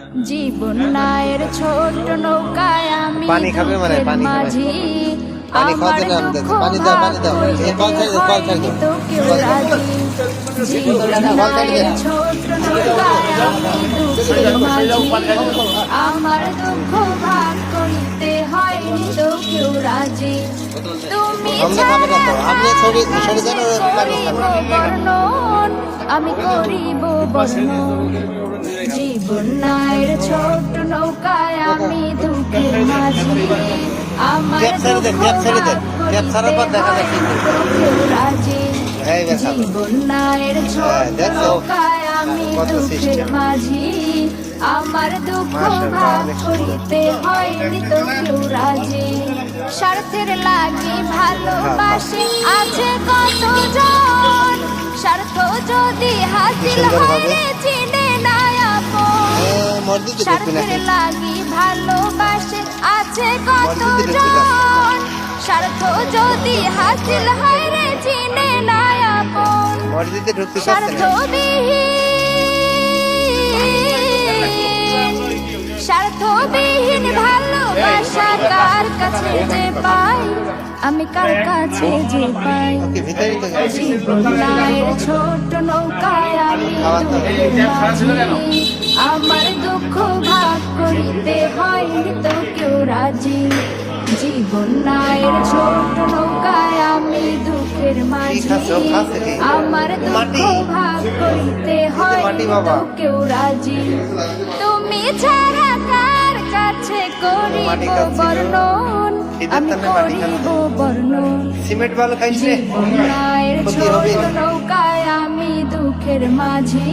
জীবন নায়ের ছোট নৌকায় আমি পানি খাবে মানে পানি মাঝি পানি খাওয়াতে নাম দিতে পানি দাও এই কল চাই তো কেউ রাজি জীবন নায়ের ছোট নৌকায় আমি দুঃখের মাঝি আমার দুঃখ ভাগ করিতে হয়নি তো কেউ রাজি তুমি ছাড়া করিব বর্ণন আমি করিব বর্ণন জীবন নায়ের ছোট নৌকায় আমি দুঃখের মাঝি আমার রাজি জীবন নায়ের ছোট নৌকায় আমি দুঃখের মাঝি আমার দুঃখ ভাগ করিতে হয়নি তো কেউ রাজি স্বার্থের লাগি ভালোবাসি আছে কতজন স্বার্থ যদি হাসিল হয় চিনে না আপন স্বার্থের লাগি ভালোবাসে আছে কতজন স্বার্থ যদি হাসিল হয় রে চিনে না আপন স্বার্থবিহীন ভালোবাসা কার কাছে যে পাই আমি কার কাছে যে পাই জীবন নায়ের ছোট নৌকায় আমি আমার দুঃখ ভাগ করিতে হয়নি তো কেউ রাজি জীবন নায়ের ছোট নৌকায় আমি দুঃখের মাঝি আমার দুঃখ ভাগ করিতে হয়নি তো কেউ রাজি তুমি ছাড়া কার কাছে করিব বর্ণন আমি করিব বর্ণন জীবন নায়ের ছোট নৌকায় আমি দুঃখের মাঝি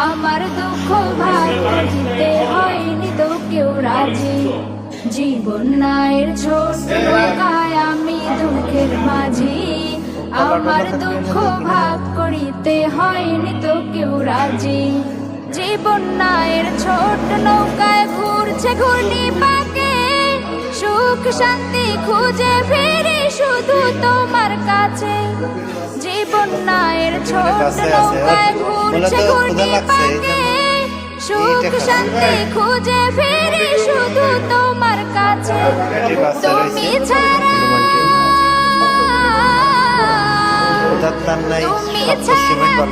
আমার দুঃখ ভাগ করিতে হয়নি তো কেউ রাজি জীবন নায়ের ছোট নৌকায় আমি দুঃখের মাঝি আমার দুঃখ ভাগ করিতে হয়নি তো কেউ রাজি জীবন নায়ের ছোট নৌকায় ঘুরছে ঘূর্ণি পাকে সুখ শান্তি খুঁজে ফিরি শুধু তোমার কাছে জীবন নায়ের ছোট নৌকায় ঘুরছে ঘূর্ণি পাকে সুখ শান্তি খুঁজে ফিরি শুধু তোমার কাছে তুমি ছাড়া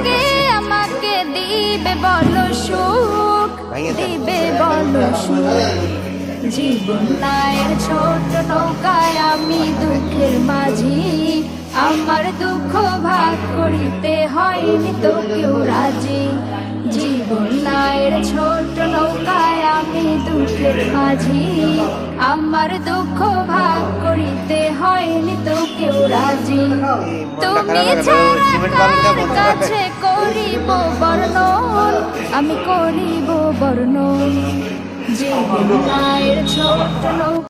কে আমাকে দিবে বলো সুখ দিবে বলো সুখ জীবন নায়ের ছোট নৌকায় আমি দুঃখের মাঝি আমার দুঃখ ভাগ করিতে হয়নি তো কেউ রাজি জীবন নায়ের ছোট নৌকায় আমি দুঃখের মাঝি আমার দুঃখ ভাগ করিতে হয়নি তো কেউ রাজি তুমি ছাড়া কার কাছে করিব বর্ণন আমি করিব বর্ণন জীবন নায়ের ছোট নৌকা